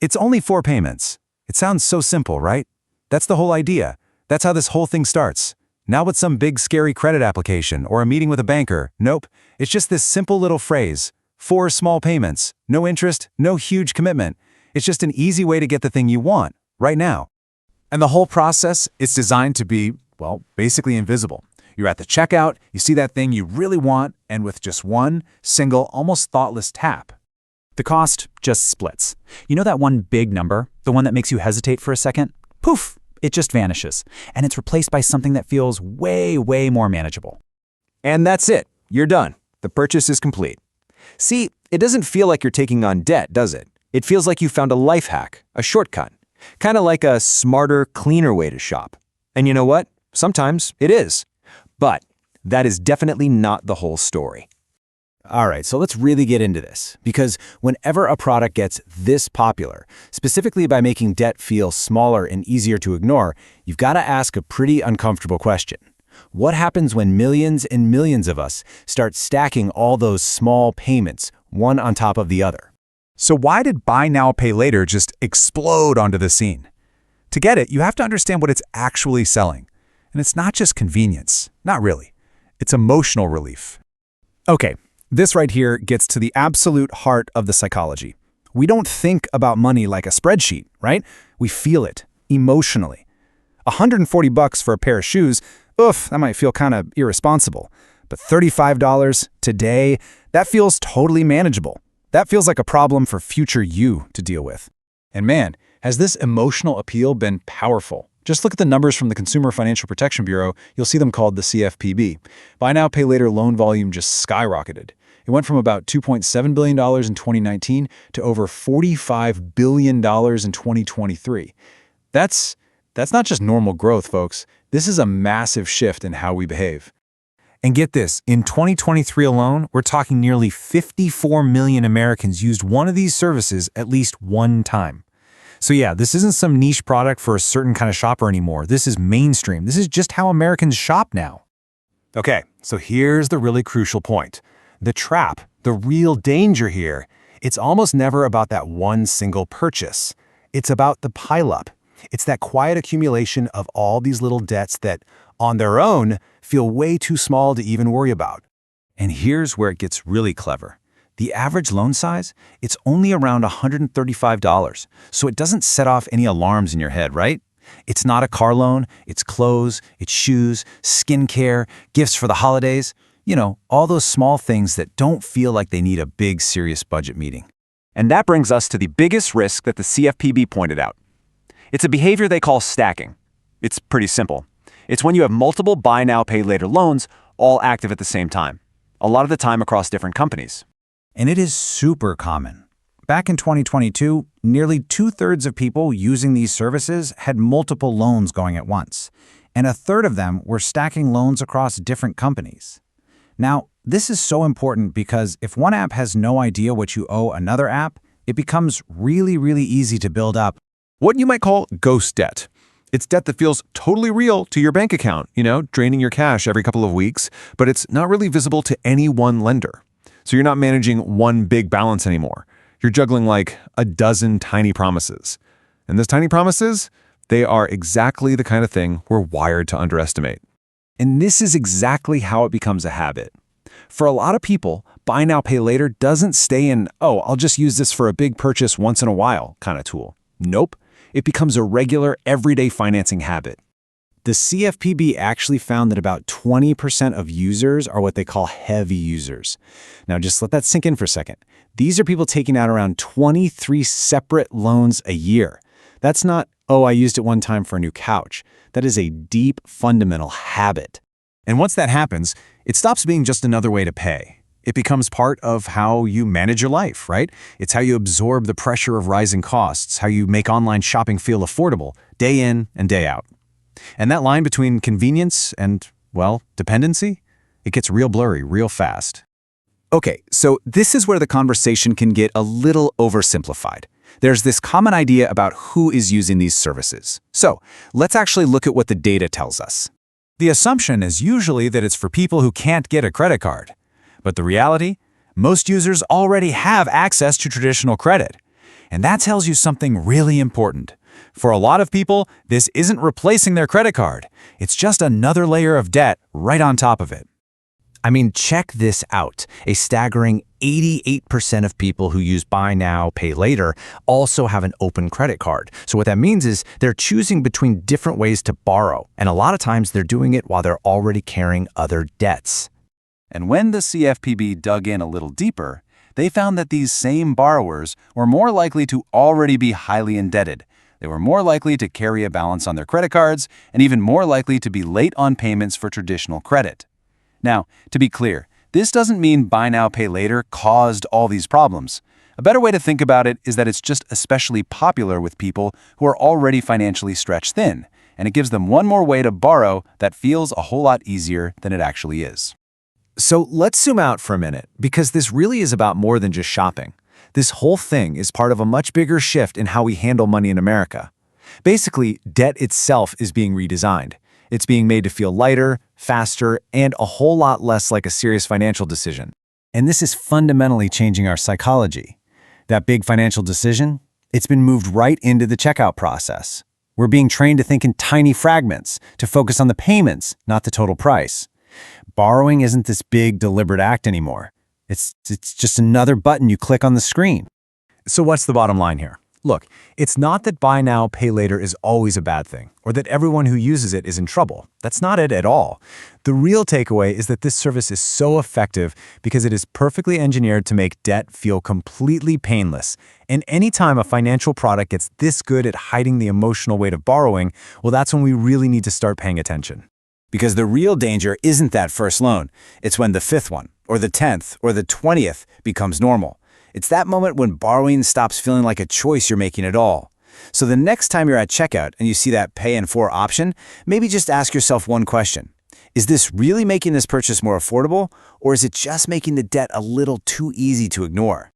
It's only 4 payments. It sounds so simple, right? That's the whole idea. That's how this whole thing starts. Not with some big scary credit application or a meeting with a banker. Nope. It's just this simple little phrase. 4 small payments. No interest, no huge commitment. It's just an easy way to get the thing you want, right now. And the whole process is designed to be, well, basically invisible. You're at the checkout, you see that thing you really want, and with just one single, almost thoughtless tap, the cost just splits. You know that one big number, the one that makes you hesitate for a second? Poof, it just vanishes, and it's replaced by something that feels way, way more manageable. And that's it. You're done. The purchase is complete. See, it doesn't feel like you're taking on debt, does it? It feels like you found a life hack, a shortcut, kind of like a smarter, cleaner way to shop. And you know what? Sometimes it is. But that is definitely not the whole story. All right, so let's really get into this, because whenever a product gets this popular, specifically by making debt feel smaller and easier to ignore, you've got to ask a pretty uncomfortable question. What happens when millions and millions of us start stacking all those small payments, one on top of the other? So why did buy now, pay later just explode onto the scene? To get it, you have to understand what it's actually selling. And it's not just convenience. Not really. It's emotional relief. Okay, this right here gets to the absolute heart of the psychology. We don't think about money like a spreadsheet, right? We feel it, emotionally. $140 for a pair of shoes, oof, that might feel kind of irresponsible. But $35 today, that feels totally manageable. That feels like a problem for future you to deal with. And man, has this emotional appeal been powerful. Just look at the numbers from the Consumer Financial Protection Bureau. You'll see them called the CFPB. Buy now, pay later loan volume just skyrocketed. It went from about $2.7 billion in 2019 to over $45 billion in 2023. That's not just normal growth, folks. This is a massive shift in how we behave. And get this, in 2023 alone, we're talking nearly 54 million Americans used one of these services at least one time. So yeah, this isn't some niche product for a certain kind of shopper anymore. This is mainstream. This is just how Americans shop now. Okay, so here's the really crucial point. The trap, the real danger here, it's almost never about that one single purchase. It's about the pileup. It's that quiet accumulation of all these little debts that, on their own, feel way too small to even worry about. And here's where it gets really clever. The average loan size, it's only around $135, so it doesn't set off any alarms in your head, right? It's not a car loan, it's clothes, it's shoes, skincare, gifts for the holidays, you know, all those small things that don't feel like they need a big, serious budget meeting. And that brings us to the biggest risk that the CFPB pointed out. It's a behavior they call stacking. It's pretty simple. It's when you have multiple buy now, pay later loans all active at the same time, a lot of the time across different companies. And it is super common. Back in 2022, nearly 2/3 of people using these services had multiple loans going at once, and 1/3 of them were stacking loans across different companies. Now, this is so important because if one app has no idea what you owe another app, it becomes really, really easy to build up what you might call ghost debt. It's debt that feels totally real to your bank account, draining your cash every couple of weeks, but it's not really visible to any one lender. So you're not managing one big balance anymore. You're juggling like a dozen tiny promises. And those tiny promises, they are exactly the kind of thing we're wired to underestimate. And this is exactly how it becomes a habit. For a lot of people, buy now, pay later doesn't stay in, I'll just use this for a big purchase once in a while kind of tool. Nope. It becomes a regular, everyday financing habit. The CFPB actually found that about 20% of users are what they call heavy users. Now, just let that sink in for a second. These are people taking out around 23 separate loans a year. That's not, I used it one time for a new couch. That is a deep, fundamental habit. And once that happens, it stops being just another way to pay. It becomes part of how you manage your life, right? It's how you absorb the pressure of rising costs, how you make online shopping feel affordable, day in and day out. And that line between convenience and, dependency, it gets real blurry real fast. Okay, so this is where the conversation can get a little oversimplified. There's this common idea about who is using these services. So let's actually look at what the data tells us. The assumption is usually that it's for people who can't get a credit card. But the reality? Most users already have access to traditional credit. And that tells you something really important. For a lot of people, this isn't replacing their credit card. It's just another layer of debt right on top of it. I mean, check this out. A staggering 88% of people who use buy now, pay later also have an open credit card. So what that means is they're choosing between different ways to borrow, and a lot of times they're doing it while they're already carrying other debts. And when the CFPB dug in a little deeper, they found that these same borrowers were more likely to already be highly indebted. They were more likely to carry a balance on their credit cards and even more likely to be late on payments for traditional credit. Now, to be clear, this doesn't mean buy now, pay later caused all these problems. A better way to think about it is that it's just especially popular with people who are already financially stretched thin, and it gives them one more way to borrow that feels a whole lot easier than it actually is. So let's zoom out for a minute, because this really is about more than just shopping. This whole thing is part of a much bigger shift in how we handle money in America. Basically, debt itself is being redesigned. It's being made to feel lighter, faster, and a whole lot less like a serious financial decision. And this is fundamentally changing our psychology. That big financial decision, it's been moved right into the checkout process. We're being trained to think in tiny fragments, to focus on the payments, not the total price. Borrowing isn't this big, deliberate act anymore. It's just another button you click on the screen. So what's the bottom line here? Look, it's not that buy now, pay later is always a bad thing, or that everyone who uses it is in trouble. That's not it at all. The real takeaway is that this service is so effective because it is perfectly engineered to make debt feel completely painless. And anytime a financial product gets this good at hiding the emotional weight of borrowing, well, that's when we really need to start paying attention. Because the real danger isn't that first loan. It's when the 5th one, or the 10th, or the 20th becomes normal. It's that moment when borrowing stops feeling like a choice you're making at all. So the next time you're at checkout and you see that Pay in 4 option, maybe just ask yourself one question. Is this really making this purchase more affordable, or is it just making the debt a little too easy to ignore?